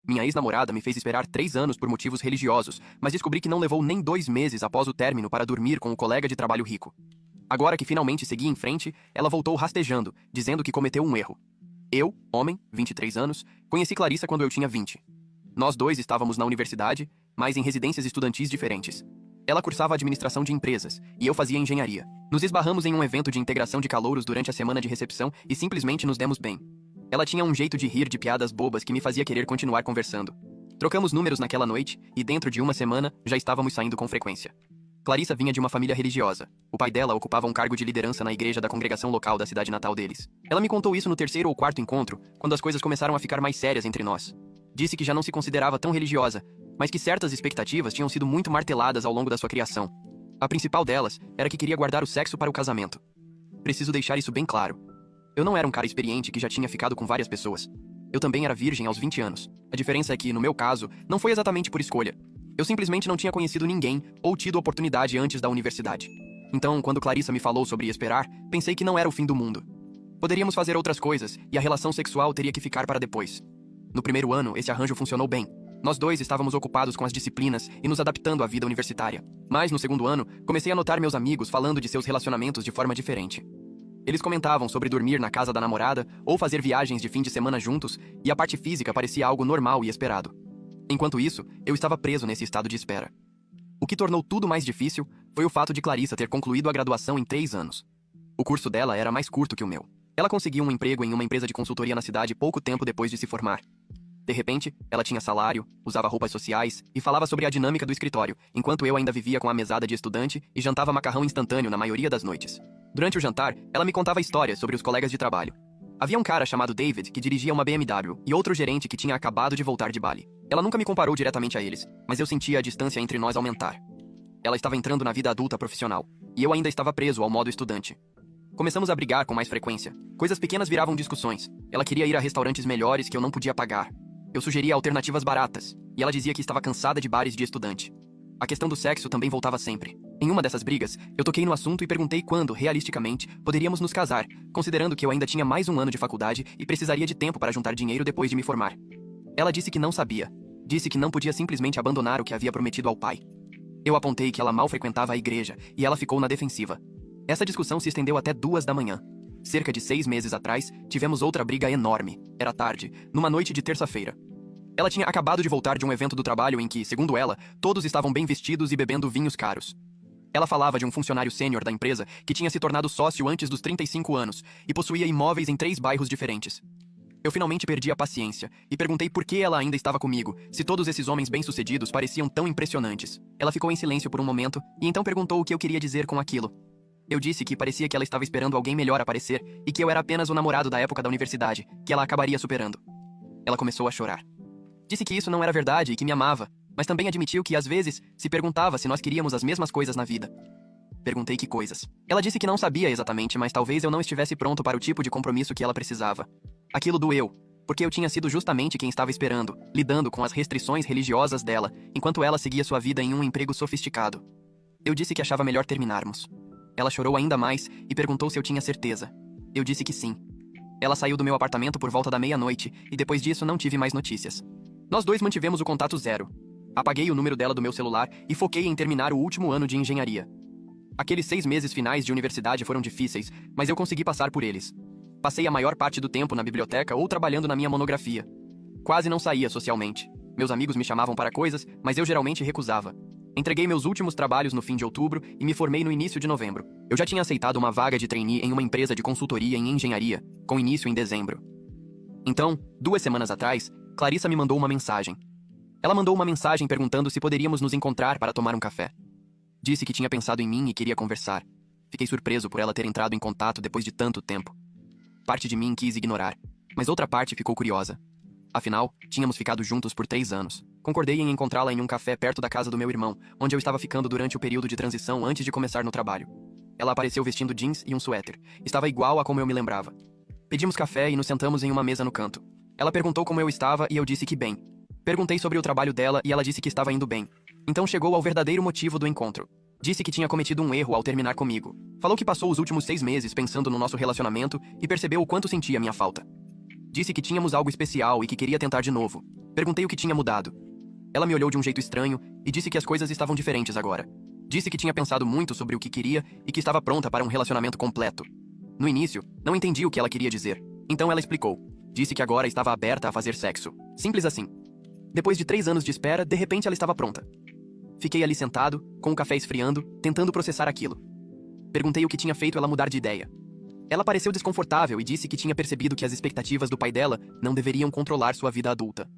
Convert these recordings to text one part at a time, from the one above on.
Minha ex-namorada me fez esperar 3 anos por motivos religiosos, mas descobri que não levou nem 2 meses após o término para dormir com o colega de trabalho rico. Agora que finalmente segui em frente, ela voltou rastejando, dizendo que cometeu um erro. Eu, homem, 23 anos, conheci Clarissa quando eu tinha 20. Nós dois estávamos na universidade, mas em residências estudantis diferentes. Ela cursava administração de empresas, e eu fazia engenharia. Nos esbarramos em um evento de integração de calouros durante a semana de recepção e simplesmente nos demos bem. Ela tinha um jeito de rir de piadas bobas que me fazia querer continuar conversando. Trocamos números naquela noite, e dentro de uma semana, já estávamos saindo com frequência. Clarissa vinha de uma família religiosa. O pai dela ocupava um cargo de liderança na igreja da congregação local da cidade natal deles. Ela me contou isso no 3º ou 4º encontro, quando as coisas começaram a ficar mais sérias entre nós. Disse que já não se considerava tão religiosa, mas que certas expectativas tinham sido muito marteladas ao longo da sua criação. A principal delas era que queria guardar o sexo para o casamento. Preciso deixar isso bem claro. Eu não era um cara experiente que já tinha ficado com várias pessoas. Eu também era virgem aos 20 anos. A diferença é que, no meu caso, não foi exatamente por escolha. Eu simplesmente não tinha conhecido ninguém ou tido oportunidade antes da universidade. Então, quando Clarissa me falou sobre esperar, pensei que não era o fim do mundo. Poderíamos fazer outras coisas e a relação sexual teria que ficar para depois. No primeiro ano, esse arranjo funcionou bem. Nós dois estávamos ocupados com as disciplinas e nos adaptando à vida universitária. Mas, no segundo ano, comecei a notar meus amigos falando de seus relacionamentos de forma diferente. Eles comentavam sobre dormir na casa da namorada ou fazer viagens de fim de semana juntos, e a parte física parecia algo normal e esperado. Enquanto isso, eu estava preso nesse estado de espera. O que tornou tudo mais difícil foi o fato de Clarissa ter concluído a graduação em 3 anos. O curso dela era mais curto que o meu. Ela conseguiu um emprego em uma empresa de consultoria na cidade pouco tempo depois de se formar. De repente, ela tinha salário, usava roupas sociais e falava sobre a dinâmica do escritório, enquanto eu ainda vivia com a mesada de estudante e jantava macarrão instantâneo na maioria das noites. Durante o jantar, ela me contava histórias sobre os colegas de trabalho. Havia um cara chamado David que dirigia uma BMW e outro gerente que tinha acabado de voltar de Bali. Ela nunca me comparou diretamente a eles, mas eu sentia a distância entre nós aumentar. Ela estava entrando na vida adulta profissional, e eu ainda estava preso ao modo estudante. Começamos a brigar com mais frequência. Coisas pequenas viravam discussões. Ela queria ir a restaurantes melhores que eu não podia pagar. Eu sugeria alternativas baratas, e ela dizia que estava cansada de bares de estudante. A questão do sexo também voltava sempre. Em uma dessas brigas, eu toquei no assunto e perguntei quando, realisticamente, poderíamos nos casar, considerando que eu ainda tinha mais um ano de faculdade e precisaria de tempo para juntar dinheiro depois de me formar. Ela disse que não sabia. Disse que não podia simplesmente abandonar o que havia prometido ao pai. Eu apontei que ela mal frequentava a igreja, e ela ficou na defensiva. Essa discussão se estendeu até 2 da manhã. Cerca de 6 meses atrás, tivemos outra briga enorme. Era tarde, numa noite de terça-feira. Ela tinha acabado de voltar de um evento do trabalho em que, segundo ela, todos estavam bem vestidos e bebendo vinhos caros. Ela falava de um funcionário sênior da empresa que tinha se tornado sócio antes dos 35 anos e possuía imóveis em 3 bairros diferentes. Eu finalmente perdi a paciência e perguntei por que ela ainda estava comigo, se todos esses homens bem-sucedidos pareciam tão impressionantes. Ela ficou em silêncio por um momento e então perguntou o que eu queria dizer com aquilo. Eu disse que parecia que ela estava esperando alguém melhor aparecer e que eu era apenas o namorado da época da universidade, que ela acabaria superando. Ela começou a chorar. Disse que isso não era verdade e que me amava, mas também admitiu que, às vezes, se perguntava se nós queríamos as mesmas coisas na vida. Perguntei que coisas. Ela disse que não sabia exatamente, mas talvez eu não estivesse pronto para o tipo de compromisso que ela precisava. Aquilo doeu, porque eu tinha sido justamente quem estava esperando, lidando com as restrições religiosas dela, enquanto ela seguia sua vida em um emprego sofisticado. Eu disse que achava melhor terminarmos. Ela chorou ainda mais e perguntou se eu tinha certeza. Eu disse que sim. Ela saiu do meu apartamento por volta da meia-noite e depois disso não tive mais notícias. Nós dois mantivemos o contato zero. Apaguei o número dela do meu celular e foquei em terminar o último ano de engenharia. Aqueles 6 meses finais de universidade foram difíceis, mas eu consegui passar por eles. Passei a maior parte do tempo na biblioteca ou trabalhando na minha monografia. Quase não saía socialmente. Meus amigos me chamavam para coisas, mas eu geralmente recusava. Entreguei meus últimos trabalhos no fim de outubro e me formei no início de novembro. Eu já tinha aceitado uma vaga de trainee em uma empresa de consultoria em engenharia, com início em dezembro. Então, 2 semanas atrás, Clarissa me mandou uma mensagem. Ela mandou uma mensagem perguntando se poderíamos nos encontrar para tomar um café. Disse que tinha pensado em mim e queria conversar. Fiquei surpreso por ela ter entrado em contato depois de tanto tempo. Parte de mim quis ignorar, mas outra parte ficou curiosa. Afinal, tínhamos ficado juntos por 3 anos. Concordei em encontrá-la em um café perto da casa do meu irmão, onde eu estava ficando durante o período de transição antes de começar no trabalho. Ela apareceu vestindo jeans e um suéter. Estava igual a como eu me lembrava. Pedimos café e nos sentamos em uma mesa no canto. Ela perguntou como eu estava e eu disse que bem. Perguntei sobre o trabalho dela e ela disse que estava indo bem. Então chegou ao verdadeiro motivo do encontro. Disse que tinha cometido um erro ao terminar comigo. Falou que passou os últimos 6 meses pensando no nosso relacionamento e percebeu o quanto sentia minha falta. Disse que tínhamos algo especial e que queria tentar de novo. Perguntei o que tinha mudado. Ela me olhou de um jeito estranho e disse que as coisas estavam diferentes agora. Disse que tinha pensado muito sobre o que queria e que estava pronta para um relacionamento completo. No início, não entendi o que ela queria dizer. Então ela explicou. Disse que agora estava aberta a fazer sexo. Simples assim. Depois de 3 anos de espera, de repente ela estava pronta. Fiquei ali sentado, com o café esfriando, tentando processar aquilo. Perguntei o que tinha feito ela mudar de ideia. Ela pareceu desconfortável e disse que tinha percebido que as expectativas do pai dela não deveriam controlar sua vida adulta.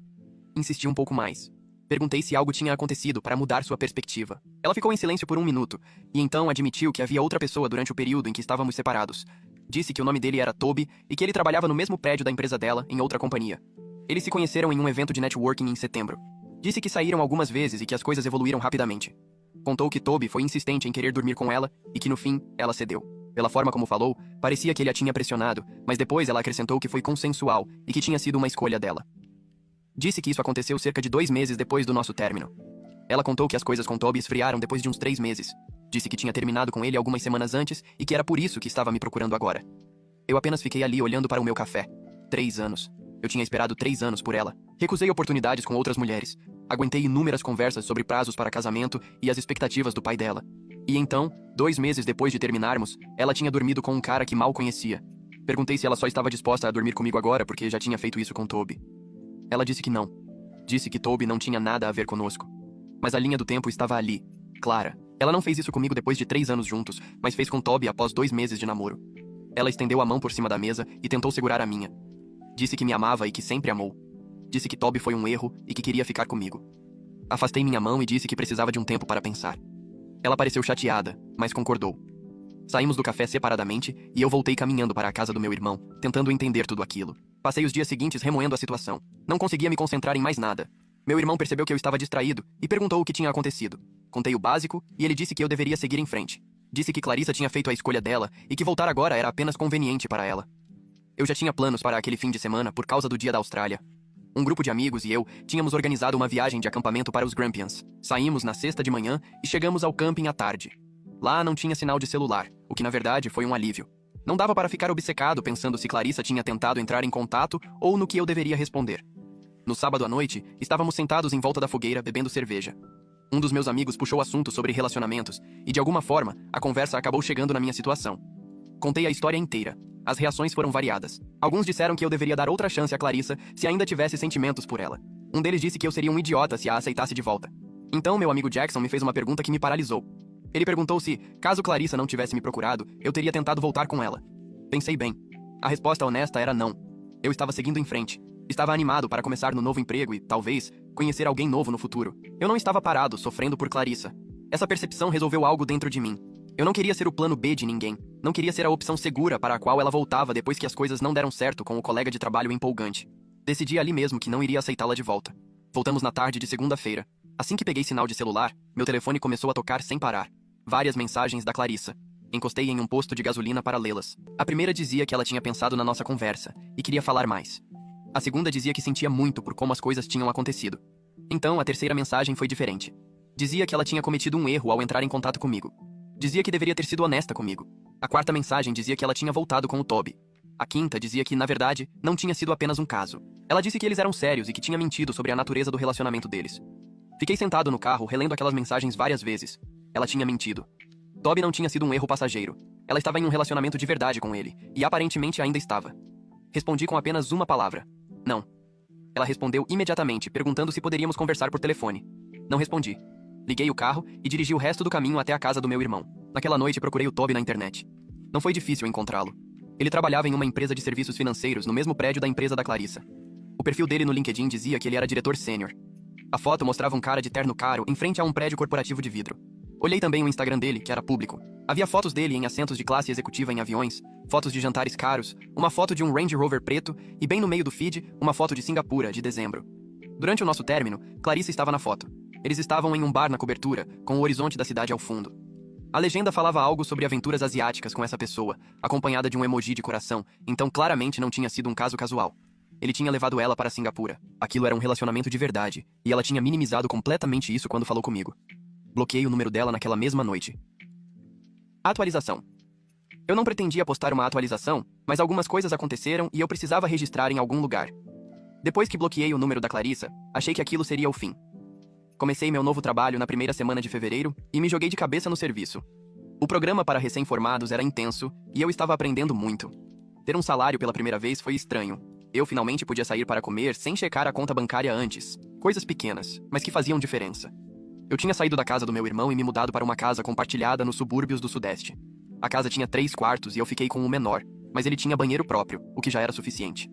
Insisti um pouco mais. Perguntei se algo tinha acontecido para mudar sua perspectiva. Ela ficou em silêncio por 1 minuto, e então admitiu que havia outra pessoa durante o período em que estávamos separados. Disse que o nome dele era Toby e que ele trabalhava no mesmo prédio da empresa dela, em outra companhia. Eles se conheceram em um evento de networking em setembro. Disse que saíram algumas vezes e que as coisas evoluíram rapidamente. Contou que Toby foi insistente em querer dormir com ela e que no fim, ela cedeu. Pela forma como falou, parecia que ele a tinha pressionado, mas depois ela acrescentou que foi consensual e que tinha sido uma escolha dela. Disse que isso aconteceu cerca de 2 meses depois do nosso término. Ela contou que as coisas com Toby esfriaram depois de uns 3 meses. Disse que tinha terminado com ele algumas semanas antes e que era por isso que estava me procurando agora. Eu apenas fiquei ali olhando para o meu café. 3 anos. Eu tinha esperado 3 anos por ela. Recusei oportunidades com outras mulheres. Aguentei inúmeras conversas sobre prazos para casamento e as expectativas do pai dela. E então, 2 meses depois de terminarmos, ela tinha dormido com um cara que mal conhecia. Perguntei se ela só estava disposta a dormir comigo agora porque já tinha feito isso com Toby. Ela disse que não. Disse que Toby não tinha nada a ver conosco. Mas a linha do tempo estava ali, clara. Ela não fez isso comigo depois de 3 anos juntos, mas fez com Toby após 2 meses de namoro. Ela estendeu a mão por cima da mesa e tentou segurar a minha. Disse que me amava e que sempre amou. Disse que Toby foi um erro e que queria ficar comigo. Afastei minha mão e disse que precisava de um tempo para pensar. Ela pareceu chateada, mas concordou. Saímos do café separadamente e eu voltei caminhando para a casa do meu irmão, tentando entender tudo aquilo. Passei os dias seguintes remoendo a situação. Não conseguia me concentrar em mais nada. Meu irmão percebeu que eu estava distraído e perguntou o que tinha acontecido. Contei o básico e ele disse que eu deveria seguir em frente. Disse que Clarissa tinha feito a escolha dela e que voltar agora era apenas conveniente para ela. Eu já tinha planos para aquele fim de semana por causa do Dia da Austrália. Um grupo de amigos e eu tínhamos organizado uma viagem de acampamento para os Grampians. Saímos na sexta de manhã e chegamos ao camping à tarde. Lá não tinha sinal de celular, o que na verdade foi um alívio. Não dava para ficar obcecado pensando se Clarissa tinha tentado entrar em contato ou no que eu deveria responder. No sábado à noite, estávamos sentados em volta da fogueira bebendo cerveja. Um dos meus amigos puxou assunto sobre relacionamentos e, de alguma forma, a conversa acabou chegando na minha situação. Contei a história inteira. As reações foram variadas. Alguns disseram que eu deveria dar outra chance a Clarissa se ainda tivesse sentimentos por ela. Um deles disse que eu seria um idiota se a aceitasse de volta. Então, meu amigo Jackson me fez uma pergunta que me paralisou. Ele perguntou se, caso Clarissa não tivesse me procurado, eu teria tentado voltar com ela. Pensei bem. A resposta honesta era não. Eu estava seguindo em frente. Estava animado para começar no novo emprego e, talvez, conhecer alguém novo no futuro. Eu não estava parado, sofrendo por Clarissa. Essa percepção resolveu algo dentro de mim. Eu não queria ser o plano B de ninguém. Não queria ser a opção segura para a qual ela voltava depois que as coisas não deram certo com o colega de trabalho empolgante. Decidi ali mesmo que não iria aceitá-la de volta. Voltamos na tarde de segunda-feira. Assim que peguei sinal de celular, meu telefone começou a tocar sem parar. Várias mensagens da Clarissa. Encostei em um posto de gasolina para lê-las. A primeira dizia que ela tinha pensado na nossa conversa e queria falar mais. A segunda dizia que sentia muito por como as coisas tinham acontecido. Então, a terceira mensagem foi diferente. Dizia que ela tinha cometido um erro ao entrar em contato comigo. Dizia que deveria ter sido honesta comigo. A quarta mensagem dizia que ela tinha voltado com o Toby. A quinta dizia que, na verdade, não tinha sido apenas um caso. Ela disse que eles eram sérios e que tinha mentido sobre a natureza do relacionamento deles. Fiquei sentado no carro, relendo aquelas mensagens várias vezes. Ela tinha mentido. Toby não tinha sido um erro passageiro. Ela estava em um relacionamento de verdade com ele, e aparentemente ainda estava. Respondi com apenas uma palavra. Não. Ela respondeu imediatamente, perguntando se poderíamos conversar por telefone. Não respondi. Liguei o carro e dirigi o resto do caminho até a casa do meu irmão. Naquela noite procurei o Toby na internet. Não foi difícil encontrá-lo. Ele trabalhava em uma empresa de serviços financeiros no mesmo prédio da empresa da Clarissa. O perfil dele no LinkedIn dizia que ele era diretor sênior. A foto mostrava um cara de terno caro em frente a um prédio corporativo de vidro. Olhei também o Instagram dele, que era público. Havia fotos dele em assentos de classe executiva em aviões, fotos de jantares caros, uma foto de um Range Rover preto e, bem no meio do feed, uma foto de Singapura, de dezembro. Durante o nosso término, Clarissa estava na foto. Eles estavam em um bar na cobertura, com o horizonte da cidade ao fundo. A legenda falava algo sobre aventuras asiáticas com essa pessoa, acompanhada de um emoji de coração, então claramente não tinha sido um caso casual. Ele tinha levado ela para Singapura. Aquilo era um relacionamento de verdade, e ela tinha minimizado completamente isso quando falou comigo. Bloqueei o número dela naquela mesma noite. Atualização. Eu não pretendia postar uma atualização, mas algumas coisas aconteceram e eu precisava registrar em algum lugar. Depois que bloqueei o número da Clarissa, achei que aquilo seria o fim. Comecei meu novo trabalho na primeira semana de fevereiro e me joguei de cabeça no serviço. O programa para recém-formados era intenso e eu estava aprendendo muito. Ter um salário pela primeira vez foi estranho. Eu finalmente podia sair para comer sem checar a conta bancária antes. Coisas pequenas, mas que faziam diferença. Eu tinha saído da casa do meu irmão e me mudado para uma casa compartilhada nos subúrbios do Sudeste. A casa tinha 3 quartos e eu fiquei com o menor, mas ele tinha banheiro próprio, o que já era suficiente.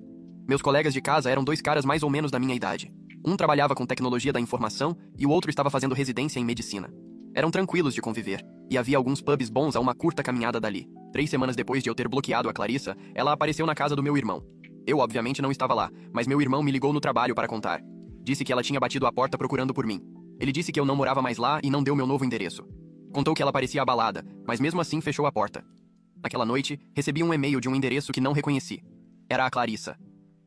Meus colegas de casa eram 2 caras mais ou menos da minha idade. Um trabalhava com tecnologia da informação e o outro estava fazendo residência em medicina. Eram tranquilos de conviver, e havia alguns pubs bons a uma curta caminhada dali. 3 semanas depois de eu ter bloqueado a Clarissa, ela apareceu na casa do meu irmão. Eu, obviamente, não estava lá, mas meu irmão me ligou no trabalho para contar. Disse que ela tinha batido a porta procurando por mim. Ele disse que eu não morava mais lá e não deu meu novo endereço. Contou que ela parecia abalada, mas mesmo assim fechou a porta. Naquela noite, recebi um e-mail de um endereço que não reconheci. Era a Clarissa.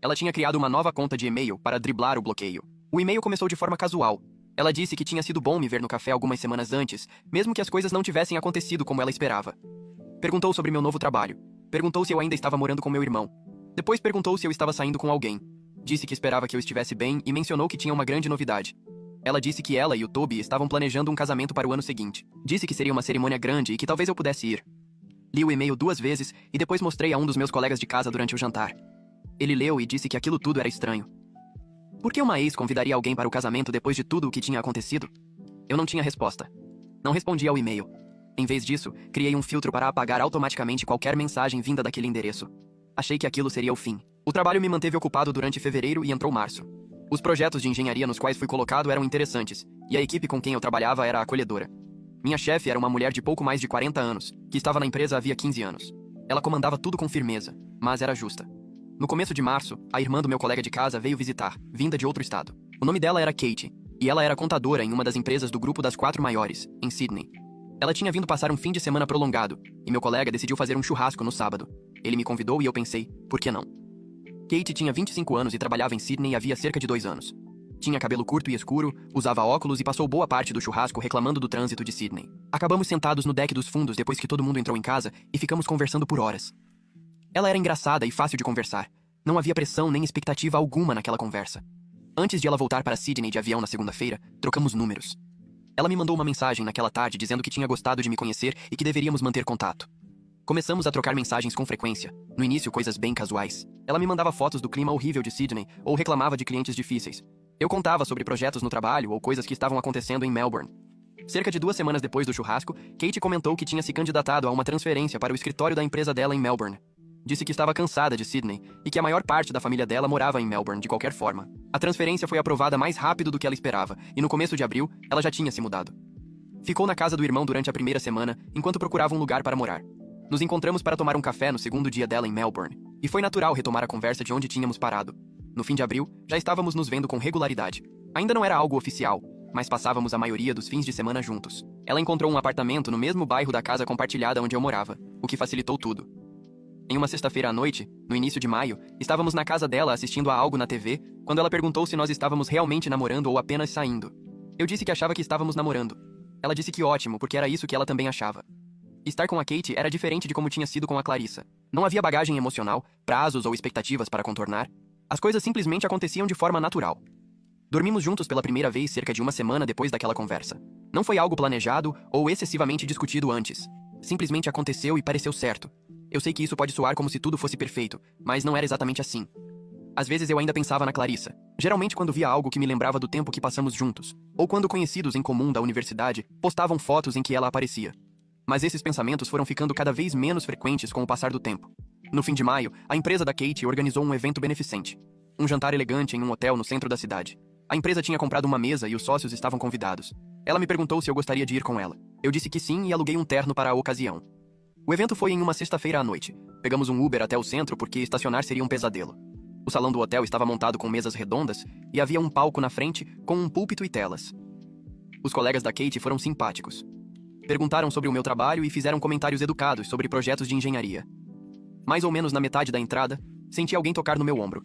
Ela tinha criado uma nova conta de e-mail para driblar o bloqueio. O e-mail começou de forma casual. Ela disse que tinha sido bom me ver no café algumas semanas antes, mesmo que as coisas não tivessem acontecido como ela esperava. Perguntou sobre meu novo trabalho. Perguntou se eu ainda estava morando com meu irmão. Depois perguntou se eu estava saindo com alguém. Disse que esperava que eu estivesse bem e mencionou que tinha uma grande novidade. Ela disse que ela e o Toby estavam planejando um casamento para o ano seguinte. Disse que seria uma cerimônia grande e que talvez eu pudesse ir. Li o e-mail 2 vezes e depois mostrei a um dos meus colegas de casa durante o jantar. Ele leu e disse que aquilo tudo era estranho. Por que uma ex convidaria alguém para o casamento depois de tudo o que tinha acontecido? Eu não tinha resposta. Não respondi ao e-mail. Em vez disso, criei um filtro para apagar automaticamente qualquer mensagem vinda daquele endereço. Achei que aquilo seria o fim. O trabalho me manteve ocupado durante fevereiro e entrou março. Os projetos de engenharia nos quais fui colocado eram interessantes, e a equipe com quem eu trabalhava era acolhedora. Minha chefe era uma mulher de pouco mais de 40 anos, que estava na empresa havia 15 anos. Ela comandava tudo com firmeza, mas era justa. No começo de março, a irmã do meu colega de casa veio visitar, vinda de outro estado. O nome dela era Kate, e ela era contadora em uma das empresas do grupo das 4 maiores, em Sydney. Ela tinha vindo passar um fim de semana prolongado, e meu colega decidiu fazer um churrasco no sábado. Ele me convidou e eu pensei, por que não? Kate tinha 25 anos e trabalhava em Sydney havia cerca de 2 anos. Tinha cabelo curto e escuro, usava óculos e passou boa parte do churrasco reclamando do trânsito de Sydney. Acabamos sentados no deck dos fundos depois que todo mundo entrou em casa e ficamos conversando por horas. Ela era engraçada e fácil de conversar. Não havia pressão nem expectativa alguma naquela conversa. Antes de ela voltar para Sydney de avião na segunda-feira, trocamos números. Ela me mandou uma mensagem naquela tarde dizendo que tinha gostado de me conhecer e que deveríamos manter contato. Começamos a trocar mensagens com frequência. No início, coisas bem casuais. Ela me mandava fotos do clima horrível de Sydney ou reclamava de clientes difíceis. Eu contava sobre projetos no trabalho ou coisas que estavam acontecendo em Melbourne. Cerca de 2 semanas depois do churrasco, Kate comentou que tinha se candidatado a uma transferência para o escritório da empresa dela em Melbourne. Disse que estava cansada de Sydney e que a maior parte da família dela morava em Melbourne de qualquer forma. A transferência foi aprovada mais rápido do que ela esperava e no começo de abril, ela já tinha se mudado. Ficou na casa do irmão durante a primeira semana, enquanto procurava um lugar para morar. Nos encontramos para tomar um café no segundo dia dela em Melbourne, e foi natural retomar a conversa de onde tínhamos parado. No fim de abril, já estávamos nos vendo com regularidade. Ainda não era algo oficial, mas passávamos a maioria dos fins de semana juntos. Ela encontrou um apartamento no mesmo bairro da casa compartilhada onde eu morava, o que facilitou tudo. Em uma sexta-feira à noite, no início de maio, estávamos na casa dela assistindo a algo na TV, quando ela perguntou se nós estávamos realmente namorando ou apenas saindo. Eu disse que achava que estávamos namorando. Ela disse que ótimo, porque era isso que ela também achava. Estar com a Kate era diferente de como tinha sido com a Clarissa. Não havia bagagem emocional, prazos ou expectativas para contornar. As coisas simplesmente aconteciam de forma natural. Dormimos juntos pela primeira vez cerca de uma semana depois daquela conversa. Não foi algo planejado ou excessivamente discutido antes. Simplesmente aconteceu e pareceu certo. Eu sei que isso pode soar como se tudo fosse perfeito, mas não era exatamente assim. Às vezes eu ainda pensava na Clarissa, geralmente quando via algo que me lembrava do tempo que passamos juntos, ou quando conhecidos em comum da universidade postavam fotos em que ela aparecia. Mas esses pensamentos foram ficando cada vez menos frequentes com o passar do tempo. No fim de maio, a empresa da Kate organizou um evento beneficente. Um jantar elegante em um hotel no centro da cidade. A empresa tinha comprado uma mesa e os sócios estavam convidados. Ela me perguntou se eu gostaria de ir com ela. Eu disse que sim e aluguei um terno para a ocasião. O evento foi em uma sexta-feira à noite. Pegamos um Uber até o centro porque estacionar seria um pesadelo. O salão do hotel estava montado com mesas redondas e havia um palco na frente com um púlpito e telas. Os colegas da Kate foram simpáticos. Perguntaram sobre o meu trabalho e fizeram comentários educados sobre projetos de engenharia. Mais ou menos na metade da entrada, senti alguém tocar no meu ombro.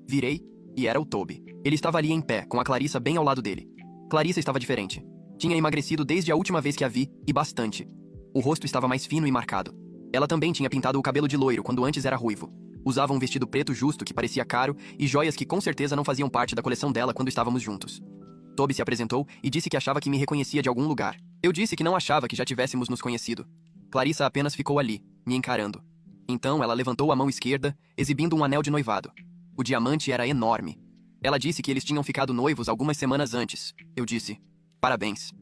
Virei e era o Toby. Ele estava ali em pé, com a Clarissa bem ao lado dele. Clarissa estava diferente. Tinha emagrecido desde a última vez que a vi, e bastante. O rosto estava mais fino e marcado. Ela também tinha pintado o cabelo de loiro quando antes era ruivo. Usava um vestido preto justo que parecia caro e joias que com certeza não faziam parte da coleção dela quando estávamos juntos. Toby se apresentou e disse que achava que me reconhecia de algum lugar. Eu disse que não achava que já tivéssemos nos conhecido. Clarissa apenas ficou ali, me encarando. Então ela levantou a mão esquerda, exibindo um anel de noivado. O diamante era enorme. Ela disse que eles tinham ficado noivos algumas semanas antes. Eu disse, parabéns.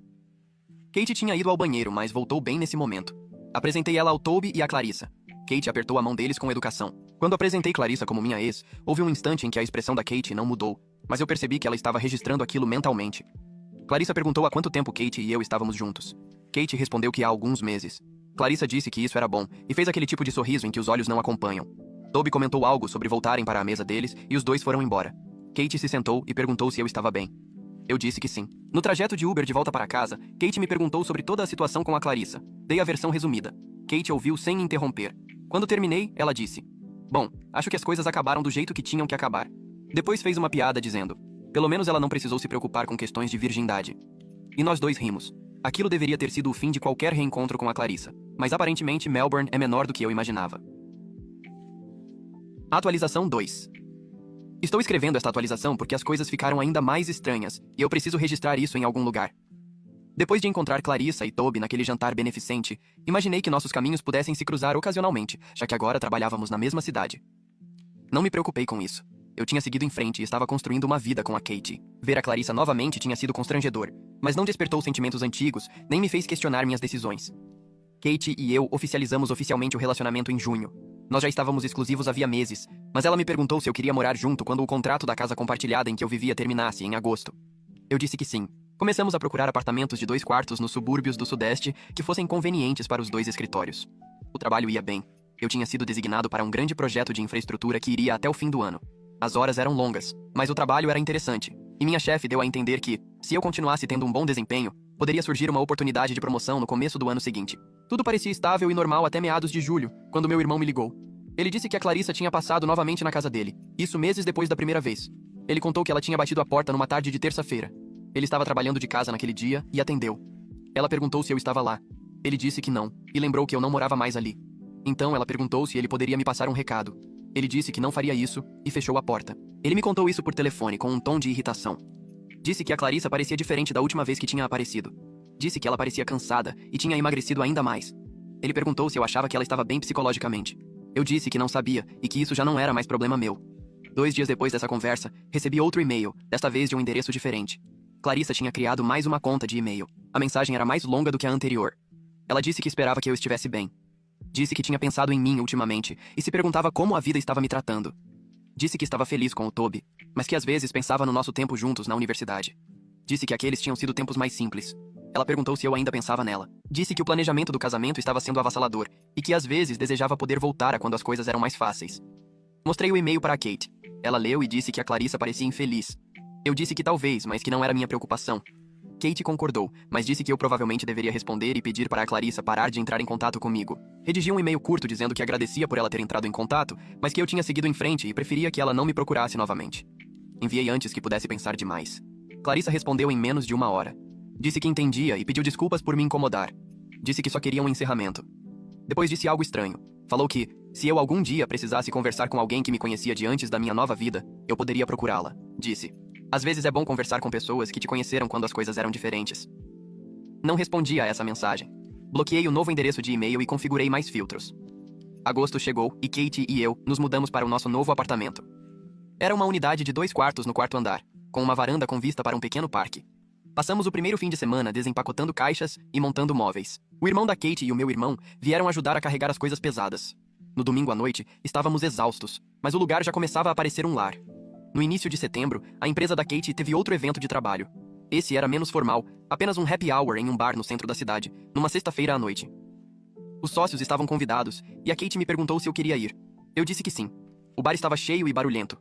Kate tinha ido ao banheiro, mas voltou bem nesse momento. Apresentei ela ao Toby e à Clarissa. Kate apertou a mão deles com educação. Quando apresentei Clarissa como minha ex, houve um instante em que a expressão da Kate não mudou, mas eu percebi que ela estava registrando aquilo mentalmente. Clarissa perguntou há quanto tempo Kate e eu estávamos juntos. Kate respondeu que há alguns meses. Clarissa disse que isso era bom, e fez aquele tipo de sorriso em que os olhos não acompanham. Toby comentou algo sobre voltarem para a mesa deles, e os dois foram embora. Kate se sentou e perguntou se eu estava bem. Eu disse que sim. No trajeto de Uber de volta para casa, Kate me perguntou sobre toda a situação com a Clarissa. Dei a versão resumida. Kate ouviu sem interromper. Quando terminei, ela disse, bom, acho que as coisas acabaram do jeito que tinham que acabar. Depois fez uma piada dizendo, pelo menos ela não precisou se preocupar com questões de virgindade. E nós dois rimos. Aquilo deveria ter sido o fim de qualquer reencontro com a Clarissa, mas aparentemente Melbourne é menor do que eu imaginava. Atualização 2. Estou escrevendo esta atualização porque as coisas ficaram ainda mais estranhas, e eu preciso registrar isso em algum lugar. Depois de encontrar Clarissa e Toby naquele jantar beneficente, imaginei que nossos caminhos pudessem se cruzar ocasionalmente, já que agora trabalhávamos na mesma cidade. Não me preocupei com isso. Eu tinha seguido em frente e estava construindo uma vida com a Kate. Ver a Clarissa novamente tinha sido constrangedor, mas não despertou sentimentos antigos, nem me fez questionar minhas decisões. Kate e eu oficializamos oficialmente o relacionamento em junho. Nós já estávamos exclusivos havia meses, mas ela me perguntou se eu queria morar junto quando o contrato da casa compartilhada em que eu vivia terminasse, em agosto. Eu disse que sim. Começamos a procurar apartamentos de 2 quartos nos subúrbios do Sudeste que fossem convenientes para os 2 escritórios. O trabalho ia bem. Eu tinha sido designado para um grande projeto de infraestrutura que iria até o fim do ano. As horas eram longas, mas o trabalho era interessante, e minha chefe deu a entender que, se eu continuasse tendo um bom desempenho, poderia surgir uma oportunidade de promoção no começo do ano seguinte. Tudo parecia estável e normal até meados de julho, quando meu irmão me ligou. Ele disse que a Clarissa tinha passado novamente na casa dele, isso meses depois da primeira vez. Ele contou que ela tinha batido a porta numa tarde de terça-feira. Ele estava trabalhando de casa naquele dia e atendeu. Ela perguntou se eu estava lá. Ele disse que não, e lembrou que eu não morava mais ali. Então ela perguntou se ele poderia me passar um recado. Ele disse que não faria isso e fechou a porta. Ele me contou isso por telefone com um tom de irritação. Disse que a Clarissa parecia diferente da última vez que tinha aparecido. Disse que ela parecia cansada e tinha emagrecido ainda mais. Ele perguntou se eu achava que ela estava bem psicologicamente. Eu disse que não sabia e que isso já não era mais problema meu. 2 dias depois dessa conversa, recebi outro e-mail, desta vez de um endereço diferente. Clarissa tinha criado mais uma conta de e-mail. A mensagem era mais longa do que a anterior. Ela disse que esperava que eu estivesse bem. Disse que tinha pensado em mim ultimamente e se perguntava como a vida estava me tratando. Disse que estava feliz com o Toby, mas que às vezes pensava no nosso tempo juntos na universidade. Disse que aqueles tinham sido tempos mais simples. Ela perguntou se eu ainda pensava nela. Disse que o planejamento do casamento estava sendo avassalador e que às vezes desejava poder voltar a quando as coisas eram mais fáceis. Mostrei o e-mail para a Kate. Ela leu e disse que a Clarissa parecia infeliz. Eu disse que talvez, mas que não era minha preocupação. Kate concordou, mas disse que eu provavelmente deveria responder e pedir para a Clarissa parar de entrar em contato comigo. Redigi um e-mail curto dizendo que agradecia por ela ter entrado em contato, mas que eu tinha seguido em frente e preferia que ela não me procurasse novamente. Enviei antes que pudesse pensar demais. Clarissa respondeu em menos de 1 hora. Disse que entendia e pediu desculpas por me incomodar. Disse que só queria um encerramento. Depois disse algo estranho. Falou que, se eu algum dia precisasse conversar com alguém que me conhecia de antes da minha nova vida, eu poderia procurá-la. Disse. Às vezes é bom conversar com pessoas que te conheceram quando as coisas eram diferentes. Não respondi a essa mensagem. Bloqueei o novo endereço de e-mail e configurei mais filtros. Agosto chegou e Kate e eu nos mudamos para o nosso novo apartamento. Era uma unidade de 2 quartos no 4º andar, com uma varanda com vista para um pequeno parque. Passamos o primeiro fim de semana desempacotando caixas e montando móveis. O irmão da Kate e o meu irmão vieram ajudar a carregar as coisas pesadas. No domingo à noite, estávamos exaustos, mas o lugar já começava a parecer um lar. No início de setembro, a empresa da Kate teve outro evento de trabalho. Esse era menos formal, apenas um happy hour em um bar no centro da cidade, numa sexta-feira à noite. Os sócios estavam convidados, e a Kate me perguntou se eu queria ir. Eu disse que sim. O bar estava cheio e barulhento.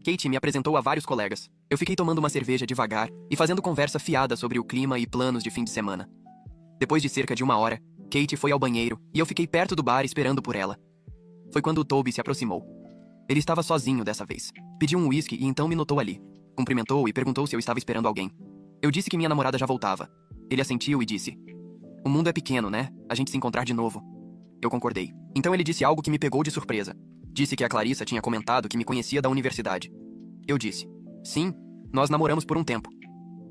Kate me apresentou a vários colegas. Eu fiquei tomando uma cerveja devagar e fazendo conversa fiada sobre o clima e planos de fim de semana. Depois de cerca de 1 hora, Kate foi ao banheiro e eu fiquei perto do bar esperando por ela. Foi quando o Toby se aproximou. Ele estava sozinho dessa vez. Pediu um uísque e então me notou ali. Cumprimentou e perguntou se eu estava esperando alguém. Eu disse que minha namorada já voltava. Ele assentiu e disse: "O mundo é pequeno, né? A gente se encontrar de novo." Eu concordei. Então ele disse algo que me pegou de surpresa. Disse que a Clarissa tinha comentado que me conhecia da universidade. Eu disse: sim, nós namoramos por um tempo.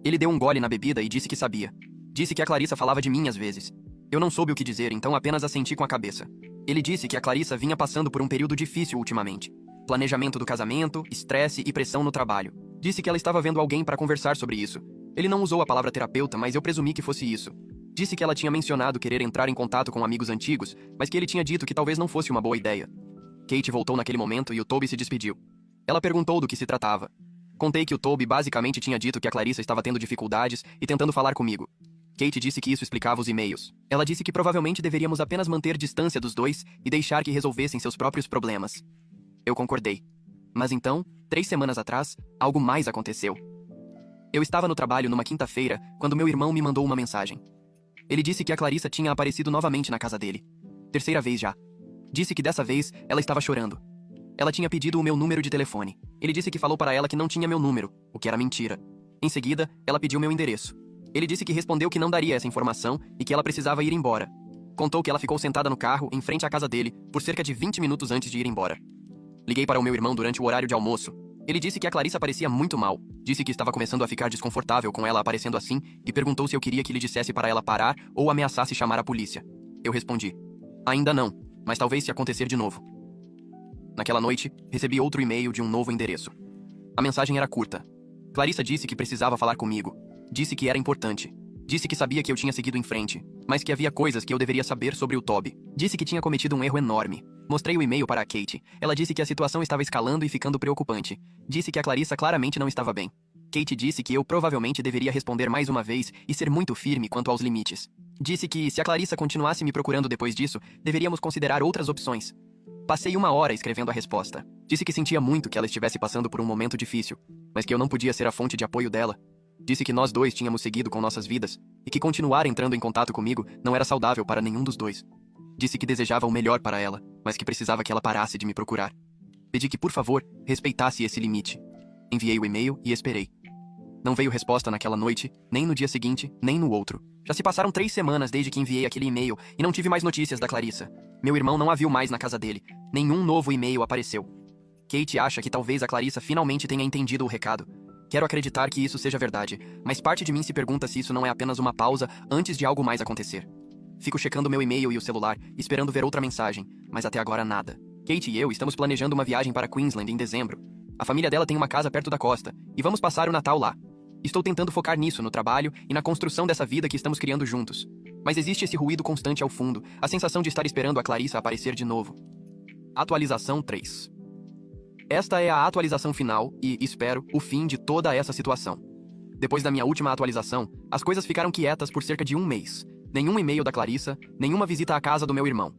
Ele deu um gole na bebida e disse que sabia. Disse que a Clarissa falava de mim às vezes. Eu não soube o que dizer, então apenas assenti com a cabeça. Ele disse que a Clarissa vinha passando por um período difícil ultimamente. Planejamento do casamento, estresse e pressão no trabalho. Disse que ela estava vendo alguém para conversar sobre isso. Ele não usou a palavra terapeuta, mas eu presumi que fosse isso. Disse que ela tinha mencionado querer entrar em contato com amigos antigos, mas que ele tinha dito que talvez não fosse uma boa ideia. Kate voltou naquele momento e o Toby se despediu. Ela perguntou do que se tratava. Contei que o Toby basicamente tinha dito que a Clarissa estava tendo dificuldades e tentando falar comigo. Kate disse que isso explicava os e-mails. Ela disse que provavelmente deveríamos apenas manter distância dos dois e deixar que resolvessem seus próprios problemas. Eu concordei. Mas então, 3 semanas atrás, algo mais aconteceu. Eu estava no trabalho numa quinta-feira quando meu irmão me mandou uma mensagem. Ele disse que a Clarissa tinha aparecido novamente na casa dele. 3ª vez já. Disse que dessa vez ela estava chorando. Ela tinha pedido o meu número de telefone. Ele disse que falou para ela que não tinha meu número, o que era mentira. Em seguida, ela pediu meu endereço. Ele disse que respondeu que não daria essa informação e que ela precisava ir embora. Contou que ela ficou sentada no carro, em frente à casa dele, por cerca de 20 minutos antes de ir embora. Liguei para o meu irmão durante o horário de almoço. Ele disse que a Clarissa parecia muito mal. Disse que estava começando a ficar desconfortável com ela aparecendo assim e perguntou se eu queria que lhe dissesse para ela parar ou ameaçasse chamar a polícia. Eu respondi: ainda não, mas talvez se acontecer de novo. Naquela noite, recebi outro e-mail de um novo endereço. A mensagem era curta. Clarissa disse que precisava falar comigo. Disse que era importante. Disse que sabia que eu tinha seguido em frente, mas que havia coisas que eu deveria saber sobre o Toby. Disse que tinha cometido um erro enorme. Mostrei o e-mail para a Kate. Ela disse que a situação estava escalando e ficando preocupante. Disse que a Clarissa claramente não estava bem. Kate disse que eu provavelmente deveria responder mais uma vez e ser muito firme quanto aos limites. Disse que, se a Clarissa continuasse me procurando depois disso, deveríamos considerar outras opções. Passei 1 hora escrevendo a resposta. Disse que sentia muito que ela estivesse passando por um momento difícil, mas que eu não podia ser a fonte de apoio dela. Disse que nós dois tínhamos seguido com nossas vidas e que continuar entrando em contato comigo não era saudável para nenhum dos dois. Disse que desejava o melhor para ela, mas que precisava que ela parasse de me procurar. Pedi que, por favor, respeitasse esse limite. Enviei o e-mail e esperei. Não veio resposta naquela noite, nem no dia seguinte, nem no outro. Já se passaram 3 semanas desde que enviei aquele e-mail e não tive mais notícias da Clarissa. Meu irmão não a viu mais na casa dele. Nenhum novo e-mail apareceu. Kate acha que talvez a Clarissa finalmente tenha entendido o recado. Quero acreditar que isso seja verdade, mas parte de mim se pergunta se isso não é apenas uma pausa antes de algo mais acontecer. Fico checando meu e-mail e o celular, esperando ver outra mensagem, mas até agora nada. Kate e eu estamos planejando uma viagem para Queensland em dezembro. A família dela tem uma casa perto da costa, e vamos passar o Natal lá. Estou tentando focar nisso, no trabalho e na construção dessa vida que estamos criando juntos. Mas existe esse ruído constante ao fundo, a sensação de estar esperando a Clarissa aparecer de novo. Atualização 3. Esta é a atualização final e, espero, o fim de toda essa situação. Depois da minha última atualização, as coisas ficaram quietas por cerca de 1 mês. Nenhum e-mail da Clarissa, nenhuma visita à casa do meu irmão.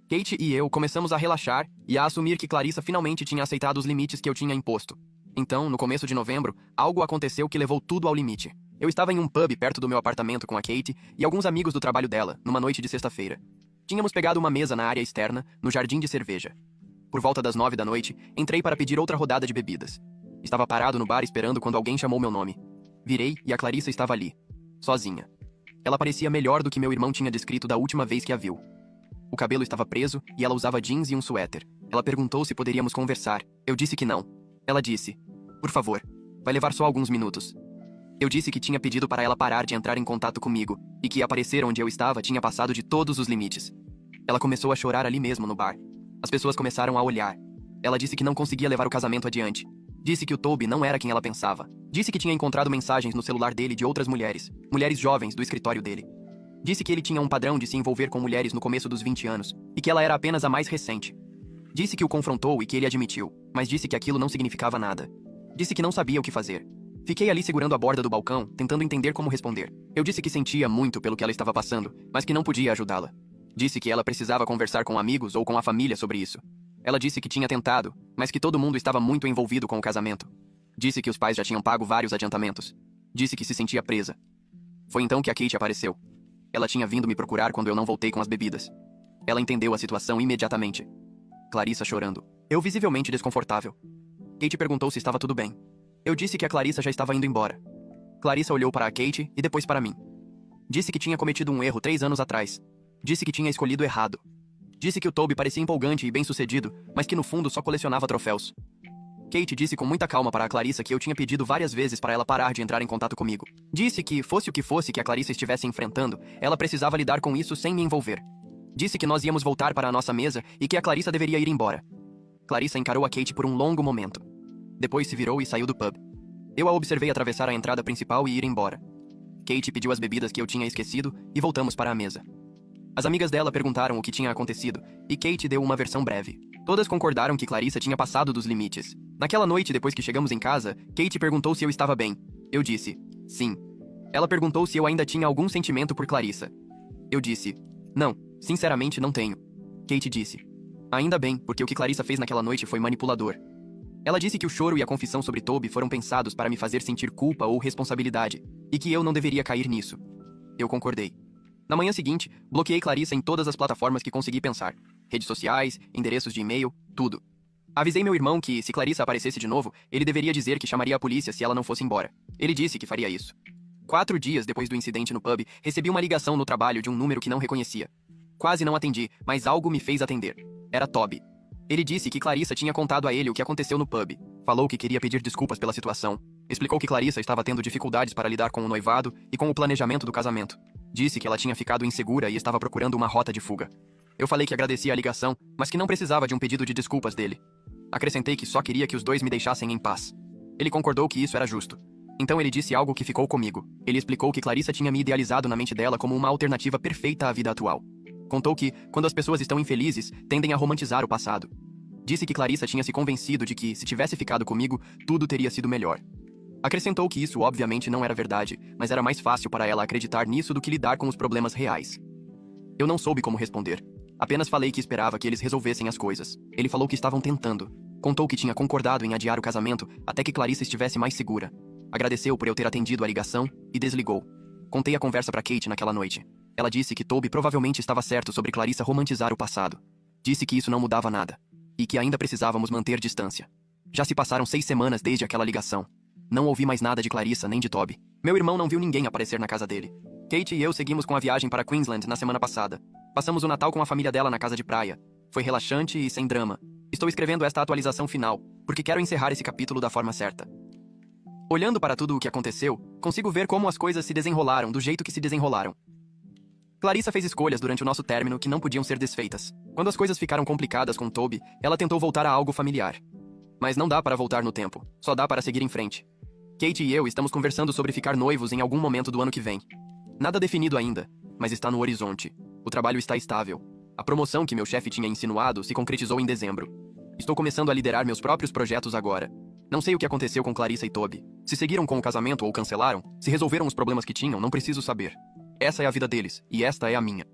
Kate e eu começamos a relaxar e a assumir que Clarissa finalmente tinha aceitado os limites que eu tinha imposto. Então, no começo de novembro, algo aconteceu que levou tudo ao limite. Eu estava em um pub perto do meu apartamento com a Kate e alguns amigos do trabalho dela, numa noite de sexta-feira. Tínhamos pegado uma mesa na área externa, no jardim de cerveja. Por volta das 9 da noite, entrei para pedir outra rodada de bebidas. Estava parado no bar esperando quando alguém chamou meu nome. Virei e a Clarissa estava ali, sozinha. Ela parecia melhor do que meu irmão tinha descrito da última vez que a viu. O cabelo estava preso e ela usava jeans e um suéter. Ela perguntou se poderíamos conversar. Eu disse que não. Ela disse: por favor, vai levar só alguns minutos. Eu disse que tinha pedido para ela parar de entrar em contato comigo e que aparecer onde eu estava tinha passado de todos os limites. Ela começou a chorar ali mesmo no bar. As pessoas começaram a olhar. Ela disse que não conseguia levar o casamento adiante. Disse que o Toby não era quem ela pensava. Disse que tinha encontrado mensagens no celular dele de outras mulheres jovens do escritório dele. Disse que ele tinha um padrão de se envolver com mulheres no começo dos 20 anos e que ela era apenas a mais recente. Disse que o confrontou e que ele admitiu, mas disse que aquilo não significava nada. Disse que não sabia o que fazer. Fiquei ali segurando a borda do balcão, tentando entender como responder. Eu disse que sentia muito pelo que ela estava passando, mas que não podia ajudá-la. Disse que ela precisava conversar com amigos ou com a família sobre isso. Ela disse que tinha tentado, mas que todo mundo estava muito envolvido com o casamento. Disse que os pais já tinham pago vários adiantamentos. Disse que se sentia presa. Foi então que a Kate apareceu. Ela tinha vindo me procurar quando eu não voltei com as bebidas. Ela entendeu a situação imediatamente. Clarissa chorando. Eu visivelmente desconfortável. Kate perguntou se estava tudo bem. Eu disse que a Clarissa já estava indo embora. Clarissa olhou para a Kate e depois para mim. Disse que tinha cometido um erro 3 anos atrás. Disse que tinha escolhido errado. Disse que o Toby parecia empolgante e bem-sucedido, mas que no fundo só colecionava troféus. Kate disse com muita calma para a Clarissa que eu tinha pedido várias vezes para ela parar de entrar em contato comigo. Disse que, fosse o que fosse que a Clarissa estivesse enfrentando, ela precisava lidar com isso sem me envolver. Disse que nós íamos voltar para a nossa mesa e que a Clarissa deveria ir embora. Clarissa encarou a Kate por um longo momento. Depois se virou e saiu do pub. Eu a observei atravessar a entrada principal e ir embora. Kate pediu as bebidas que eu tinha esquecido e voltamos para a mesa. As amigas dela perguntaram o que tinha acontecido, e Kate deu uma versão breve. Todas concordaram que Clarissa tinha passado dos limites. Naquela noite, depois que chegamos em casa, Kate perguntou se eu estava bem. Eu disse, sim. Ela perguntou se eu ainda tinha algum sentimento por Clarissa. Eu disse, não, sinceramente não tenho. Kate disse, ainda bem, porque o que Clarissa fez naquela noite foi manipulador. Ela disse que o choro e a confissão sobre Toby foram pensados para me fazer sentir culpa ou responsabilidade, e que eu não deveria cair nisso. Eu concordei. Na manhã seguinte, bloqueei Clarissa em todas as plataformas que consegui pensar. Redes sociais, endereços de e-mail, tudo. Avisei meu irmão que, se Clarissa aparecesse de novo, ele deveria dizer que chamaria a polícia se ela não fosse embora. Ele disse que faria isso. 4 dias depois do incidente no pub, recebi uma ligação no trabalho de um número que não reconhecia. Quase não atendi, mas algo me fez atender. Era Toby. Ele disse que Clarissa tinha contado a ele o que aconteceu no pub. Falou que queria pedir desculpas pela situação. Explicou que Clarissa estava tendo dificuldades para lidar com o noivado e com o planejamento do casamento. Disse que ela tinha ficado insegura e estava procurando uma rota de fuga. Eu falei que agradecia a ligação, mas que não precisava de um pedido de desculpas dele. Acrescentei que só queria que os dois me deixassem em paz. Ele concordou que isso era justo. Então ele disse algo que ficou comigo. Ele explicou que Clarissa tinha me idealizado na mente dela como uma alternativa perfeita à vida atual. Contou que, quando as pessoas estão infelizes, tendem a romantizar o passado. Disse que Clarissa tinha se convencido de que, se tivesse ficado comigo, tudo teria sido melhor. Acrescentou que isso obviamente não era verdade, mas era mais fácil para ela acreditar nisso do que lidar com os problemas reais. Eu não soube como responder. Apenas falei que esperava que eles resolvessem as coisas. Ele falou que estavam tentando. Contou que tinha concordado em adiar o casamento até que Clarissa estivesse mais segura. Agradeceu por eu ter atendido a ligação e desligou. Contei a conversa para Kate naquela noite. Ela disse que Toby provavelmente estava certo sobre Clarissa romantizar o passado. Disse que isso não mudava nada. E que ainda precisávamos manter distância. Já se passaram 6 semanas desde aquela ligação. Não ouvi mais nada de Clarissa nem de Toby. Meu irmão não viu ninguém aparecer na casa dele. Kate e eu seguimos com a viagem para Queensland na semana passada. Passamos o Natal com a família dela na casa de praia. Foi relaxante e sem drama. Estou escrevendo esta atualização final, porque quero encerrar esse capítulo da forma certa. Olhando para tudo o que aconteceu, consigo ver como as coisas se desenrolaram do jeito que se desenrolaram. Clarissa fez escolhas durante o nosso término que não podiam ser desfeitas. Quando as coisas ficaram complicadas com Toby, ela tentou voltar a algo familiar. Mas não dá para voltar no tempo, só dá para seguir em frente. Kate e eu estamos conversando sobre ficar noivos em algum momento do ano que vem. Nada definido ainda, mas está no horizonte. O trabalho está estável. A promoção que meu chefe tinha insinuado se concretizou em dezembro. Estou começando a liderar meus próprios projetos agora. Não sei o que aconteceu com Clarissa e Toby. Se seguiram com o casamento ou cancelaram, se resolveram os problemas que tinham, não preciso saber. Essa é a vida deles, e esta é a minha.